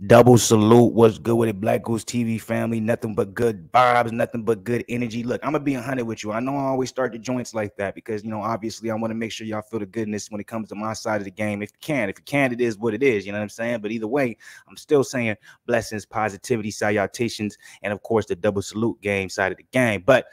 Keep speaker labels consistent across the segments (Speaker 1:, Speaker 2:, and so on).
Speaker 1: Double salute. What's good with it, Black Goose TV family? Nothing but good vibes, nothing but good energy. Look, I'm gonna be 100 with you. I know I always start the joints like that because obviously I want to make sure y'all feel the goodness when it comes to my side of the game. If you can, it is what it is. You know what I'm saying? But either way, I'm still saying blessings, positivity, salutations, and of course the double salute game side of the game. But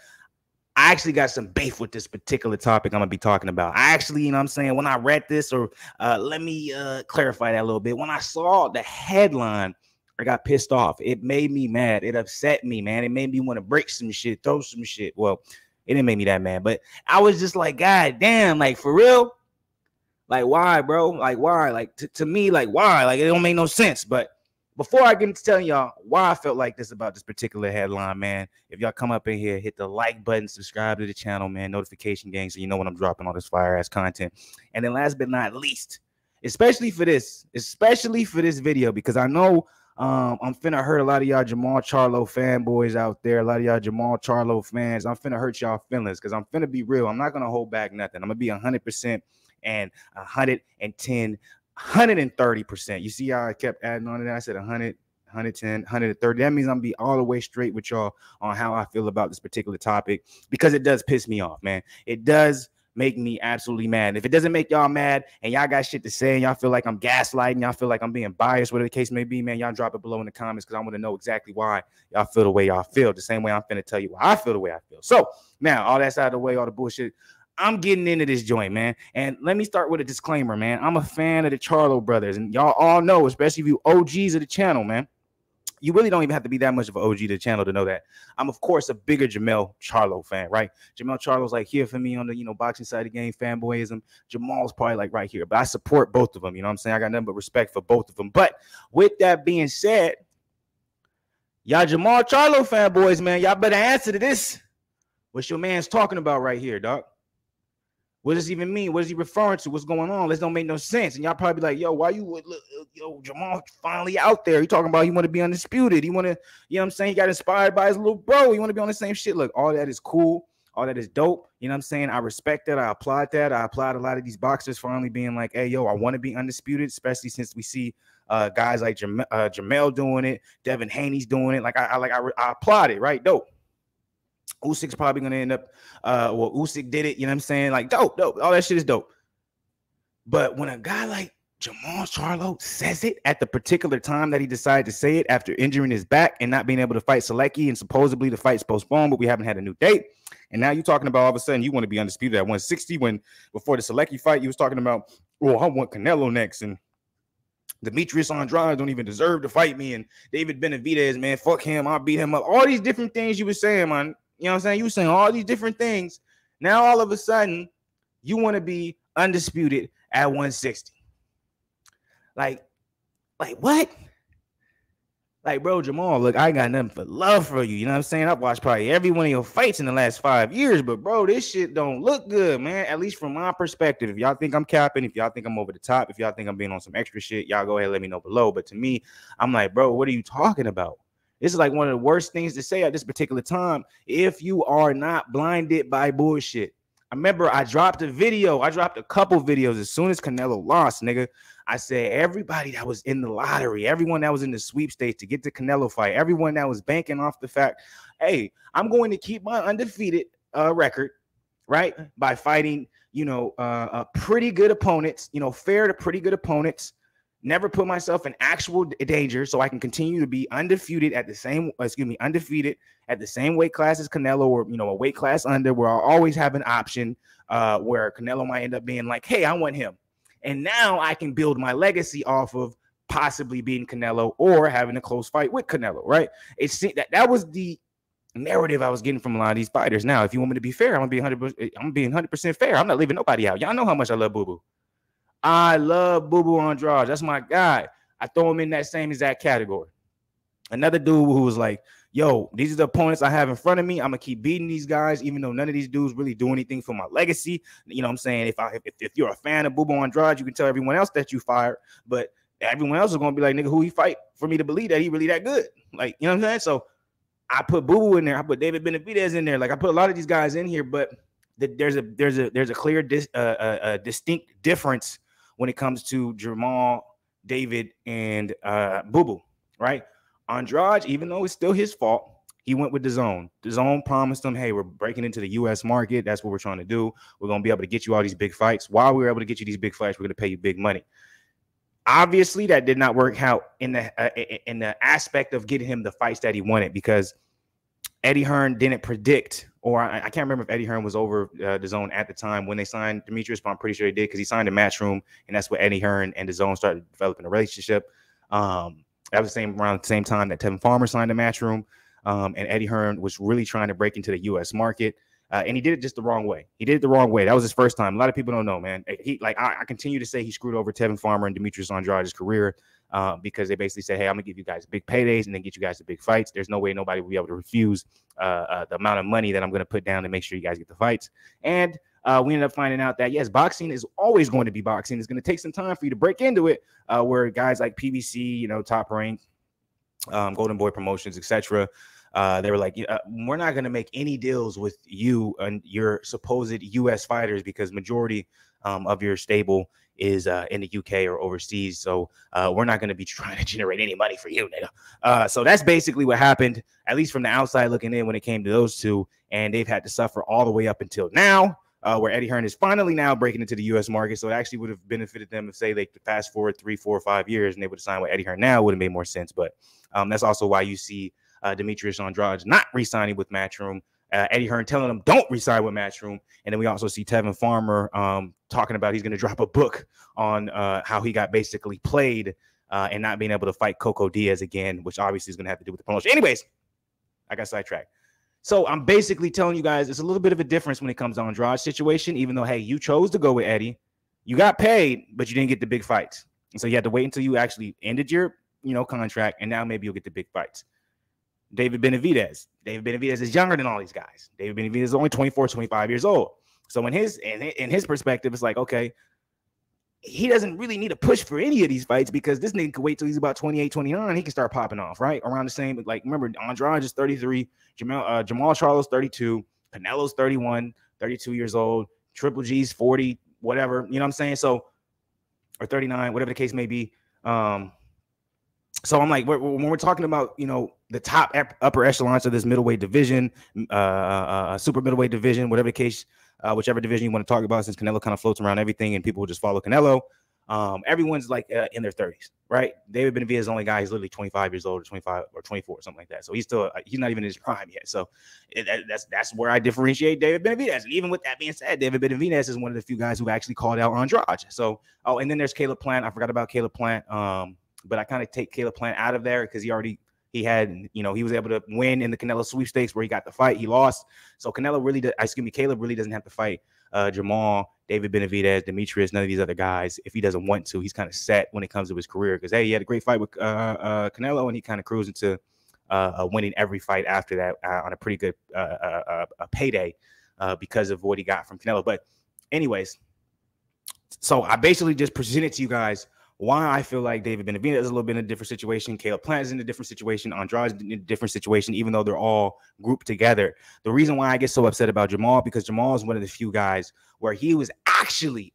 Speaker 1: I actually got some beef with this particular topic I'm gonna be talking about. I actually, when I read this, or let me clarify that a little bit. When I saw the headline, I got pissed off. It made me mad. It upset me, man. It made me want to break some shit, throw some shit. Well, it didn't make me that mad, but I was just like, God damn, like for real? Like why, bro? Like why? Like to me, like why? Like it don't make no sense. But before I get into telling y'all why I felt like this about this particular headline, man, if y'all come up in here, hit the like button, subscribe to the channel, man, notification gang, so you know when I'm dropping all this fire ass content. And then last but not least, especially for this video, because I know I'm finna hurt a lot of y'all Jermall Charlo fanboys out there, a lot of y'all Jermall Charlo fans. I'm finna hurt y'all feelings because I'm finna be real. I'm not gonna hold back nothing. I'm gonna be 100% and 110. 130%. You see how I kept adding on to that? I said 100, 110, 130. That means I'm gonna be all the way straight with y'all on how I feel about this particular topic, because it does piss me off, man. It does make me absolutely mad. If it doesn't make y'all mad and y'all got shit to say and y'all feel like I'm gaslighting, y'all feel like I'm being biased, whatever the case may be, man, y'all drop it below in the comments, because I want to know exactly why y'all feel the way y'all feel. The same way I'm finna tell you why I feel the way I feel. So now all that's out of the way, all the bullshit, I'm getting into this joint, man. And let me start with a disclaimer, man. I'm a fan of the Charlo brothers, and y'all all know, especially if you OGs of the channel, man. You really don't even have to be that much of an OG to the channel to know that. I'm, of course, a bigger Jermell Charlo fan, right? Jermell Charlo's like here for me on the, boxing side of the game, fanboyism. Jamal's probably like right here, but I support both of them. You know what I'm saying? I got nothing but respect for both of them. But with that being said, y'all Jermall Charlo fanboys, man, y'all better answer to this. What's your man's talking about right here, dog? What does this even mean? What is he referring to? What's going on? This don't make no sense. And y'all probably be like, yo, why you, Jermall finally out there. He talking about he want to be undisputed. He want to, you know what I'm saying? He got inspired by his little bro. He want to be on the same shit. Look, all that is cool. All that is dope. You know what I'm saying? I respect that. I applaud that. I applaud a lot of these boxers finally being like, hey, yo, I want to be undisputed, especially since we see guys like Jermell doing it. Devin Haney's doing it. Like, I applaud it, right? Dope. Usyk's probably gonna end up Usyk did it, you know what I'm saying? Like dope, all that shit is dope. But when a guy like Jermall Charlo says it at the particular time that he decided to say it, after injuring his back and not being able to fight Selecki, and supposedly the fight's postponed, but we haven't had a new date, and now you're talking about all of a sudden you want to be undisputed at 160, when before the Selecki fight you was talking about, oh, I want Canelo next, and Demetrius Andrade don't even deserve to fight me, and David Benavidez, man, fuck him, I'll beat him up. All these different things you were saying, man. You know what I'm saying? You were saying all these different things. Now, all of a sudden, you want to be undisputed at 160. Like what? Like, bro, Jermall, look, I ain't got nothing but love for you. You know what I'm saying? I've watched probably every one of your fights in the last 5 years, but, bro, this shit don't look good, man, at least from my perspective. If y'all think I'm capping, if y'all think I'm over the top, if y'all think I'm being on some extra shit, y'all go ahead and let me know below. But to me, I'm like, bro, what are you talking about? This is like one of the worst things to say at this particular time if you are not blinded by bullshit. I remember I dropped a video. I dropped a couple videos as soon as Canelo lost, nigga. I said everybody that was in the lottery, everyone that was in the sweepstakes to get the Canelo fight, everyone that was banking off the fact, hey, I'm going to keep my undefeated record, right, by fighting, pretty good opponents, fair to pretty good opponents. Never put myself in actual danger, so I can continue to be undefeated at the same, undefeated at the same weight class as Canelo, or a weight class under, where I'll always have an option where Canelo might end up being like, hey, I want him. And now I can build my legacy off of possibly beating Canelo or having a close fight with Canelo, right? It's that was the narrative I was getting from a lot of these fighters. Now, if you want me to be fair, I'm being 100% fair. I'm not leaving nobody out. Y'all know how much I love Boo Boo. I love Boo Boo Andrade. That's my guy. I throw him in that same exact category. Another dude who was like, yo, these are the opponents I have in front of me. I'm going to keep beating these guys, even though none of these dudes really do anything for my legacy. You know what I'm saying? If you're a fan of Boo Boo Andrade, you can tell everyone else that you fired, but everyone else is going to be like, nigga, who he fight for me to believe that he really that good? Like, you know what I'm saying? So I put Boo Boo in there. I put David Benavidez in there. Like, I put a lot of these guys in here, but there's a clear distinct difference when it comes to Jermall, David, and Boo Boo. right? Andrade, even though it's still his fault, he went with DAZN. DAZN promised him, hey, we're breaking into the U.S. market. That's what we're trying to do. We're going to be able to get you all these big fights. While we were able to get you these big fights, we're going to pay you big money. Obviously, that did not work out in the aspect of getting him the fights that he wanted, because Eddie Hearn didn't predict, or I can't remember if Eddie Hearn was over DAZN at the time when they signed Demetrius, but I'm pretty sure he did, because he signed a Matchroom, and that's where Eddie Hearn and DAZN started developing a relationship. That was around the same time that Tevin Farmer signed a Matchroom, and Eddie Hearn was really trying to break into the U.S. market. And he did it just the wrong way. He did it the wrong way. That was his first time. A lot of people don't know, man. I continue to say he screwed over Tevin Farmer and Demetrius Andrade's career because they basically said, hey, I'm going to give you guys big paydays and then get you guys the big fights. There's no way nobody will be able to refuse the amount of money that I'm going to put down to make sure you guys get the fights. And we ended up finding out that, yes, boxing is always going to be boxing. It's going to take some time for you to break into it, where guys like PBC, Top Rank, Golden Boy Promotions, etc., they were like, we're not going to make any deals with you and your supposed U.S. fighters because majority of your stable is in the UK or overseas. So we're not going to be trying to generate any money for you, nigga. So that's basically what happened, at least from the outside looking in, when it came to those two. And they've had to suffer all the way up until now, where Eddie Hearn is finally now breaking into the U.S. market. So it actually would have benefited them if, say, they could fast forward 3, 4, 5 years and they would have signed with Eddie Hearn now. Would have made more sense. But that's also why you see Demetrius Andrade not re-signing with Matchroom, Eddie Hearn telling him don't re-sign with Matchroom, and then we also see Tevin Farmer talking about he's going to drop a book on how he got basically played and not being able to fight Coco Diaz again, which obviously is going to have to do with the promotion. Anyways, I got sidetracked. So I'm basically telling you guys it's a little bit of a difference when it comes to Andrade's situation, even though, hey, you chose to go with Eddie. You got paid, but you didn't get the big fights. And so you had to wait until you actually ended your contract, and now maybe you'll get the big fights. David Benavidez is younger than all these guys. David Benavidez is only 24, 25 years old. So in his perspective, it's like, okay, he doesn't really need to push for any of these fights because this nigga could wait till he's about 28, 29. He can start popping off, right? Around the same, like, remember, Andrade is 33, Jermall Charlo is 32, Canelo's 31, 32 years old, Triple G's 40, whatever, you know what I'm saying? So, or 39, whatever the case may be. So I'm like, when we're talking about, the top upper echelons of this middleweight division, super middleweight division, whatever the case, whichever division you want to talk about, since Canelo kind of floats around everything and people will just follow Canelo. Everyone's like in their 30s, right? David Benavidez is the only guy. He's literally 25 years old or 25 or 24 or something like that. So he's not even in his prime yet. So that's where I differentiate David Benavidez. And even with that being said, David Benavidez is one of the few guys who've actually called out Andrade. So, and then there's Caleb Plant. I forgot about Caleb Plant. But I kind of take Caleb Plant out of there because he was able to win in the Canelo sweepstakes where he got the fight. He lost. So Caleb really doesn't have to fight Jermall, David Benavidez, Demetrius, none of these other guys. If he doesn't want to, he's kind of set when it comes to his career because, hey, he had a great fight with Canelo and he kind of cruised into winning every fight after that on a pretty good payday because of what he got from Canelo. But anyways, so I basically just presented to you guys why I feel like David Benavidez is a little bit in a different situation. Caleb Plant is in a different situation. Andrade is in a different situation, even though they're all grouped together. The reason why I get so upset about Jermall, because Jermall is one of the few guys where he was actually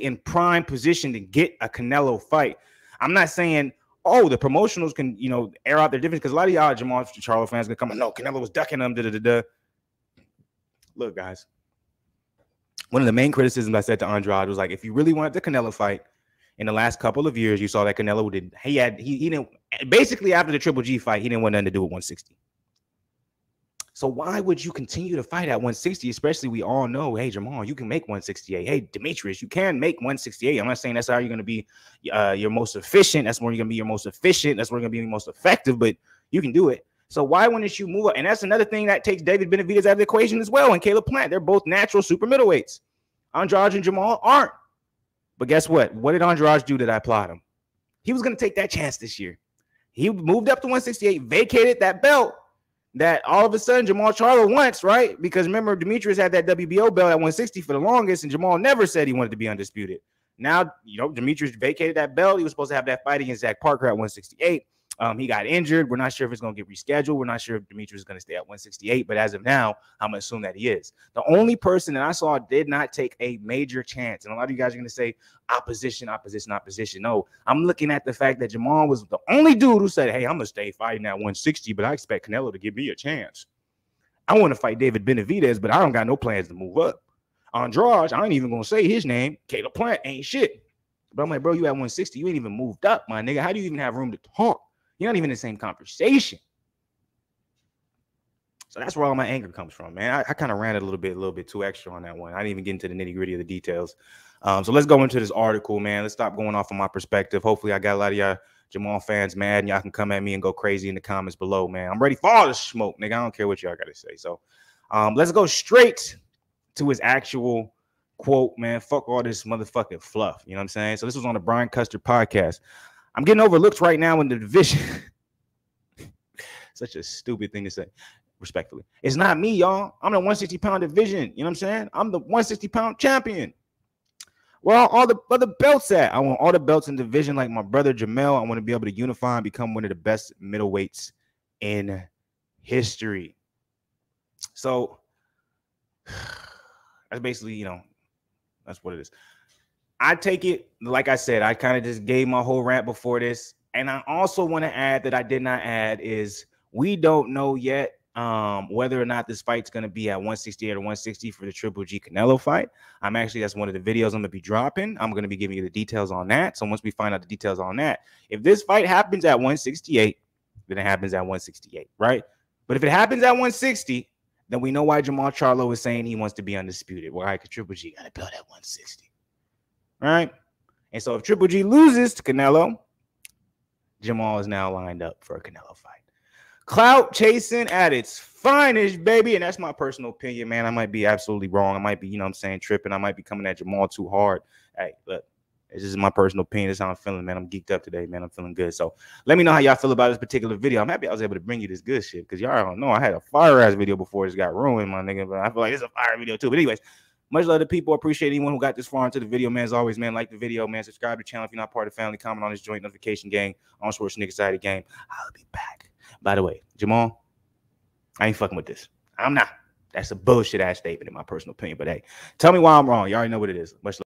Speaker 1: in prime position to get a Canelo fight. I'm not saying, oh, the promotionals can, air out their difference, because a lot of y'all Jermall Charlo fans are going to come, no, Canelo was ducking them, da-da-da-da. Look, guys, one of the main criticisms I said to Andrade was like, if you really wanted the Canelo fight, in the last couple of years, you saw that Canelo didn't. He didn't. Basically, after the Triple G fight, he didn't want nothing to do with 160. So why would you continue to fight at 160? Especially, we all know, hey, Jermall, you can make 168. Hey, Demetrius, you can make 168. I'm not saying that's how you're going to be your most efficient. That's where you're going to be your most efficient. That's where you're going to be your most effective. But you can do it. So why wouldn't you move up? And that's another thing that takes David Benavidez out of the equation as well. And Caleb Plant, they're both natural super middleweights. Andrade and Jermall aren't. But guess what? What did Andrade do that I applaud him? He was going to take that chance this year. He moved up to 168, vacated that belt that all of a sudden Jermall Charlo wants, right? Because remember, Demetrius had that WBO belt at 160 for the longest, and Jermall never said he wanted to be undisputed. Now, Demetrius vacated that belt. He was supposed to have that fight against Zach Parker at 168. He got injured. We're not sure if it's going to get rescheduled. We're not sure if Demetrius is going to stay at 168. But as of now, I'm going to assume that he is. The only person that I saw did not take a major chance. And a lot of you guys are going to say opposition, opposition, opposition. No, I'm looking at the fact that Jermall was the only dude who said, hey, I'm going to stay fighting at 160, but I expect Canelo to give me a chance. I want to fight David Benavidez, but I don't got no plans to move up. Andrade, I ain't even going to say his name. Caleb Plant ain't shit. But I'm like, bro, you at 160. You ain't even moved up, my nigga. How do you even have room to talk? You're not even in the same conversation. So that's where all my anger comes from, man. I kind of ran it a little bit too extra on that one. I didn't even get into the nitty-gritty of the details. So let's go into this article, man. Let's stop going off of my perspective. Hopefully I got a lot of y'all Jermall fans mad, and y'all can come at me and go crazy in the comments below, man. I'm ready for all the smoke, nigga. I don't care what y'all got to say. So let's go straight to his actual quote, man. Fuck all this motherfucking fluff. You know what I'm saying? So this was on the Brian Custer podcast. I'm getting overlooked right now in the division. Such a stupid thing to say, respectfully. It's not me, y'all. I'm the 160-pound division. You know what I'm saying? I'm the 160-pound champion. Where are all the other belts at? I want all the belts in division like my brother Jermell. I want to be able to unify and become one of the best middleweights in history. So that's basically, you know, that's what it is. I take it, like I said, I kind of just gave my whole rant before this. And I also want to add that I did not add is we don't know yet whether or not this fight's going to be at 168 or 160 for the Triple G Canelo fight. That's one of the videos I'm going to be dropping. I'm going to be giving you the details on that. So once we find out the details on that, if this fight happens at 168, then it happens at 168, right? But if it happens at 160, then we know why Jermall Charlo is saying he wants to be undisputed. Why? Because Triple G got to build at 160. Right? And so if Triple G loses to Canelo, Jermall is now lined up for a Canelo fight. Clout chasing at its finest, baby. And that's my personal opinion, man. I might be absolutely wrong. I might be, you know what I'm saying, tripping. I might be coming at Jermall too hard. Hey, look, it's just my personal opinion. That's how I'm feeling, man. I'm geeked up today, man. I'm feeling good. So let me know how y'all feel about this particular video. I'm happy I was able to bring you this good shit because y'all don't know. I had a fire-ass video before this got ruined, my nigga. But I feel like it's a fire video too. But anyways, much love to people. Appreciate anyone who got this far into the video, man. As always, man, like the video, man. Subscribe to the channel if you're not part of the family. Comment on this joint notification gang on Schwarzenegger side of the game. I'll be back. By the way, Jermall, I ain't fucking with this. I'm not. That's a bullshit ass statement in my personal opinion. But hey, tell me why I'm wrong. You already know what it is. Much love.